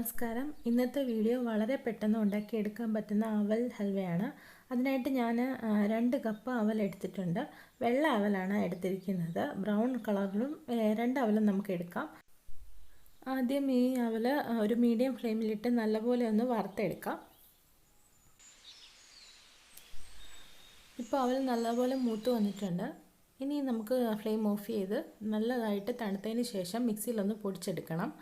നമസ്കാരം. ഇന്നത്തെ വീഡിയോ വളരെ പെട്ടെന്ന് ഉണ്ടാക്കിയെടുക്കാൻ പറ്റുന്ന അവൽ ഹൽവയാണ്. അതിനായിട്ട് ഞാൻ 2 കപ്പ് അവൽ എടുത്തിട്ടുണ്ട്. വെള്ള അവലാണ് എടുത്തിരിക്കുന്നത്. ബ്രൗൺ കളറിലും 2 അവലും നമുക്ക് എടുക്കാം. ആദ്യം ഈ അവൽ ഒരു മീഡിയം ഫ്ലെയിമിലിട്ട് നല്ലപോലെ ഒന്ന് വറുത്തെടുക്കാം. ഇപ്പോൾ അവൽ നല്ലപോലെ മൂത്ത് വന്നിട്ടുണ്ട്. ഇനി നമുക്ക് ഫ്ലെയിം ഓഫ് ചെയ്ത് നല്ലതായിട്ട് തണുത്തതിന് ശേഷം മിക്സിയിലൊന്ന് പൊടിച്ചെടുക്കണം.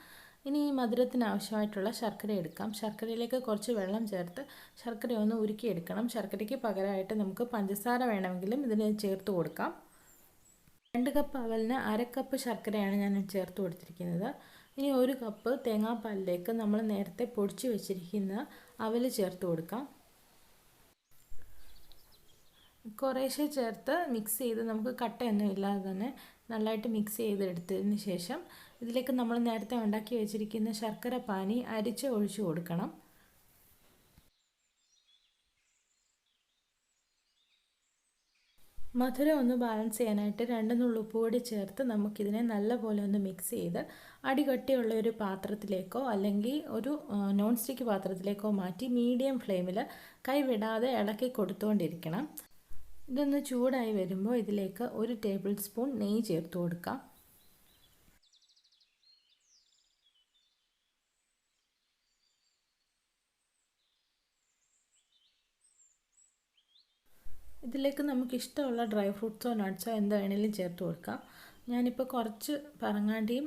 ഇനി ഈ മധുരത്തിന് ആവശ്യമായിട്ടുള്ള ശർക്കര എടുക്കാം. ശർക്കരയിലേക്ക് കുറച്ച് വെള്ളം ചേർത്ത് ശർക്കര ഒന്ന് ഉരുക്കിയെടുക്കണം. ശർക്കരയ്ക്ക് പകരമായിട്ട് നമുക്ക് പഞ്ചസാര വേണമെങ്കിലും ഇതിന് ചേർത്ത് കൊടുക്കാം. 2 കപ്പ് അവലിന് 1/2 കപ്പ് ശർക്കരയാണ് ഞാൻ ചേർത്ത് കൊടുത്തിരിക്കുന്നത്. ഇനി 1 കപ്പ് തേങ്ങാപ്പാലിലേക്ക് നമ്മൾ നേരത്തെ പൊടിച്ച് വെച്ചിരിക്കുന്ന അവൽ ചേർത്ത് കൊടുക്കാം. കുറേശ്ശെ ചേർത്ത് മിക്സ് ചെയ്ത് നമുക്ക് കട്ടയൊന്നും ഇല്ലാതെ തന്നെ നല്ലതായിട്ട് മിക്സ് ചെയ്തെടുത്തതിന് ശേഷം ഇതിലേക്ക് നമ്മൾ നേരത്തെ ഉണ്ടാക്കി വെച്ചിരിക്കുന്ന ശർക്കര പാനി അരിച്ച് ഒഴിച്ചു കൊടുക്കണം. മധുരം ഒന്ന് ബാലൻസ് ചെയ്യാനായിട്ട് 2 നുള്ളു ഉപ്പ് കൂടി ചേർത്ത് നമുക്കിതിനെ നല്ലപോലെ ഒന്ന് മിക്സ് ചെയ്ത് അടികട്ടിയുള്ള ഒരു പാത്രത്തിലേക്കോ അല്ലെങ്കിൽ ഒരു നോൺ സ്റ്റിക്ക് പാത്രത്തിലേക്കോ മാറ്റി മീഡിയം ഫ്ലെയിമിൽ കൈവിടാതെ ഇളക്കി കൊടുത്തുകൊണ്ടിരിക്കണം. ഇതൊന്ന് ചൂടായി വരുമ്പോൾ ഇതിലേക്ക് 1 ടേബിൾ സ്പൂൺ നെയ്യ് ചേർത്ത് കൊടുക്കാം. ഇതിലേക്ക് നമുക്ക് ഇഷ്ടമുള്ള ഡ്രൈ ഫ്രൂട്ട്സോ നട്ട്സോ എന്ത് വേണമെങ്കിലും ചേർത്ത് കൊടുക്കാം. ഞാനിപ്പോൾ കുറച്ച് പറങ്ങാണ്ടിയും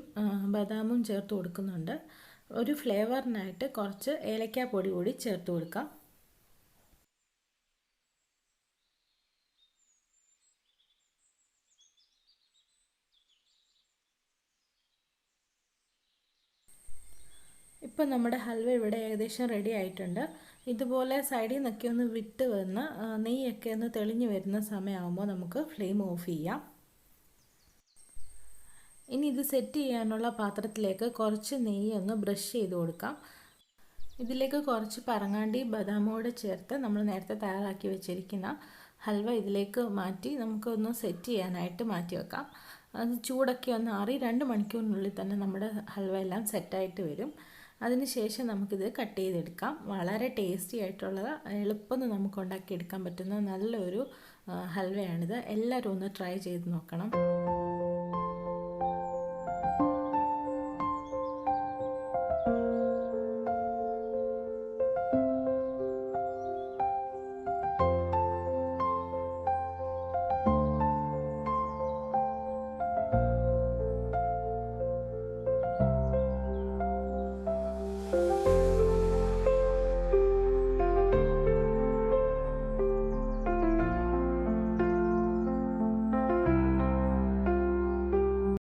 ബദാമും ചേർത്ത് കൊടുക്കുന്നുണ്ട്. ഒരു ഫ്ലേവറിനായിട്ട് കുറച്ച് ഏലക്കാപ്പൊടി കൂടി ചേർത്ത് കൊടുക്കാം. ഇപ്പോൾ നമ്മുടെ ഹൽവ ഇവിടെ ഏകദേശം റെഡി ആയിട്ടുണ്ട്. ഇതുപോലെ സൈഡിൽ നിന്നൊക്കെ ഒന്ന് വിട്ട് വന്ന് നെയ്യൊക്കെ ഒന്ന് തെളിഞ്ഞ് വരുന്ന സമയമാകുമ്പോൾ നമുക്ക് ഫ്ലെയിം ഓഫ് ചെയ്യാം. ഇനി ഇത് സെറ്റ് ചെയ്യാനുള്ള പാത്രത്തിലേക്ക് കുറച്ച് നെയ്യ് ഒന്ന് ബ്രഷ് ചെയ്ത് കൊടുക്കാം. ഇതിലേക്ക് കുറച്ച് പറങ്ങാണ്ടി ബദാമോട് ചേർത്ത് നമ്മൾ നേരത്തെ തയ്യാറാക്കി വെച്ചിരിക്കുന്ന ഹൽവ ഇതിലേക്ക് മാറ്റി നമുക്കൊന്ന് സെറ്റ് ചെയ്യാനായിട്ട് മാറ്റി വെക്കാം. അത് ചൂടൊക്കെ ഒന്ന് ആറി 2 മണിക്കൂറിനുള്ളിൽ തന്നെ നമ്മുടെ ഹൽവ എല്ലാം സെറ്റായിട്ട് വരും. അതിനുശേഷം നമുക്കിത് കട്ട് ചെയ്തെടുക്കാം. വളരെ ടേസ്റ്റി ആയിട്ടുള്ള എളുപ്പം നമുക്ക് ഉണ്ടാക്കിയെടുക്കാൻ പറ്റുന്ന നല്ലൊരു ഹൽവയാണിത്. എല്ലാവരും ഒന്ന് ട്രൈ ചെയ്ത് നോക്കണം.